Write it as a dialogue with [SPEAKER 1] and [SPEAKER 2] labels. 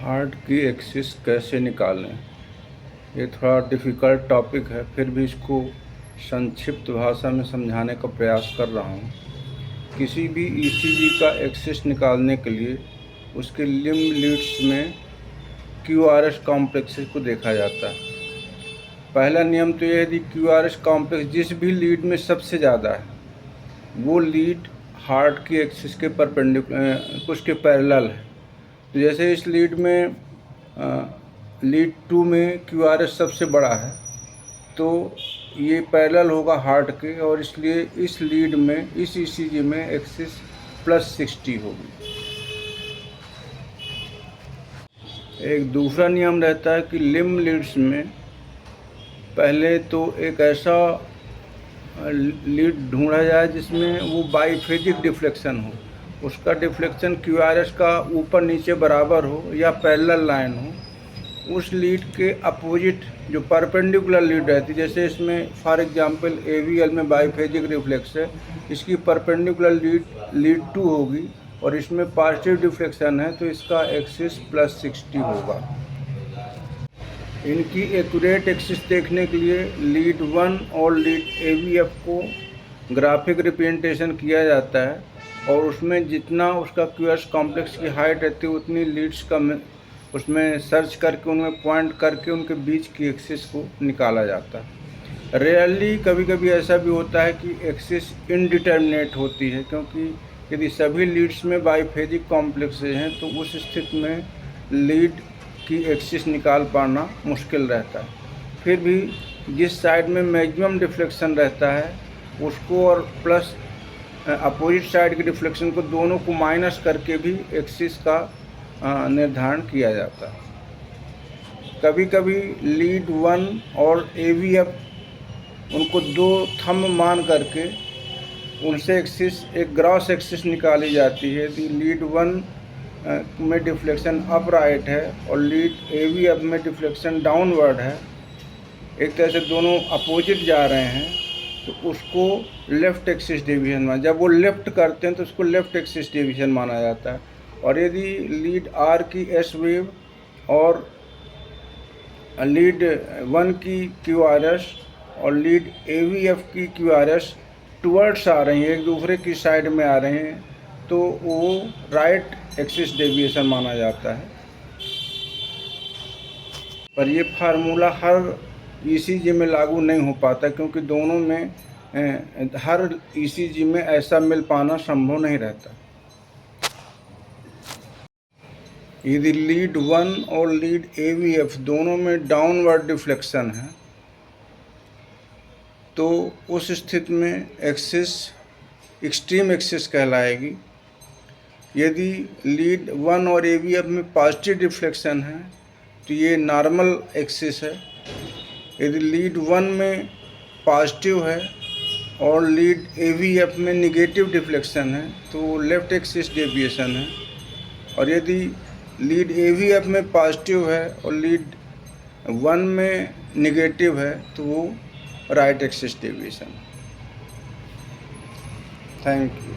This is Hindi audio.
[SPEAKER 1] हार्ट की एक्सिस कैसे निकालें। ये थोड़ा डिफ़िकल्ट टॉपिक है, फिर भी इसको संक्षिप्त भाषा में समझाने का प्रयास कर रहा हूँ। किसी भी ईसीजी का एक्सिस निकालने के लिए उसके लिम्ब लीड्स में क्यूआरएस कॉम्प्लेक्सेस को देखा जाता है। पहला नियम तो यह है कि क्यूआरएस कॉम्प्लेक्स जिस भी लीड में सबसे ज़्यादा है वो लीड हार्ट की एक्सिस के परपेंडिकुलर उसके पैरेलल है। तो जैसे इस लीड में लीड 2 में क्यूआरएस सबसे बड़ा है तो ये पैरेलल होगा हार्ट के, और इसलिए इस लीड में इस ईसीजी में एक्सिस +60 होगी। एक दूसरा नियम रहता है कि लिम्ब लीड्स में पहले तो एक ऐसा लीड ढूंढा जाए जिसमें वो बाईफेजिक डिफ्लेक्शन हो, उसका डिफ्लेक्शन क्यूआरएस का ऊपर नीचे बराबर हो या पैरेलल लाइन हो। उस लीड के अपोजिट जो परपेंडिकुलर लीड रहती है, जैसे इसमें फॉर एग्जांपल एवीएल में बाईफेजिक रिफ्लेक्स है, इसकी परपेंडिकुलर लीड 2 होगी और इसमें पॉजिटिव डिफ्लेक्शन है तो इसका एक्सिस +60 होगा। इनकी एक्यूरेट एक्सिस देखने के लिए लीड 1 और लीड एवीएफ को ग्राफिक रिप्रेजेंटेशन किया जाता है और उसमें जितना उसका क्यूआरएस कॉम्प्लेक्स की हाइट रहती है उतनी लीड्स का उसमें सर्च करके उनमें पॉइंट करके उनके बीच की एक्सिस को निकाला जाता है। रेयरली कभी कभी ऐसा भी होता है कि एक्सिस इनडिटर्मिनेट होती है, क्योंकि यदि सभी लीड्स में बाईफेजिक कॉम्प्लेक्सेस हैं तो उस स्थिति में लीड की एक्सिस निकाल पाना मुश्किल रहता है। फिर भी जिस साइड में मैक्सिमम डिफ्लेक्शन रहता है उसको और प्लस अपोजिट साइड के डिफ्लेक्शन को दोनों को माइनस करके भी एक्सिस का निर्धारण किया जाता है। कभी कभी लीड 1 और एवीएफ उनको 2 थंब मान करके उनसे एक्सिस एक ग्रॉस एक्सिस निकाली जाती है। यदि लीड 1 में डिफ्लेक्शन अप राइट है और लीड एवीएफ में डिफ्लेक्शन डाउनवर्ड है, एक तरह से दोनों अपोजिट जा रहे हैं, तो उसको लेफ़्ट एक्सिस डिवीजन माना। जब वो लेफ़्ट करते हैं तो उसको लेफ़्ट एक्सिस डिवीजन माना जाता है। और यदि लीड आर की एस वेव और लीड 1 की क्यूआरएस और लीड एवीएफ की क्यूआरएस टुवर्ड्स आ रही हैं, एक दूसरे की साइड में आ रहे हैं, तो वो राइट एक्सिस डेविएशन माना जाता है। पर ये फार्मूला हर ईसीजी में लागू नहीं हो पाता, क्योंकि दोनों में हर ईसीजी में ऐसा मिल पाना संभव नहीं रहता। यदि लीड 1 और लीड एवीएफ दोनों में डाउनवर्ड डिफ्लेक्शन है तो उस स्थिति में एक्सिस एक्सट्रीम एक्सिस कहलाएगी। यदि लीड 1 और एवीएफ में पॉजिटिव डिफ्लेक्शन है तो ये नॉर्मल एक्सिस है। यदि लीड 1 में पॉजिटिव है और लीड एवीएफ में निगेटिव डिफ्लेक्शन है तो लेफ़्ट एक्सिस डेविएशन है। और यदि लीड एवीएफ में पॉजिटिव है और लीड 1 में निगेटिव है तो वो right axis deviation. Thank you.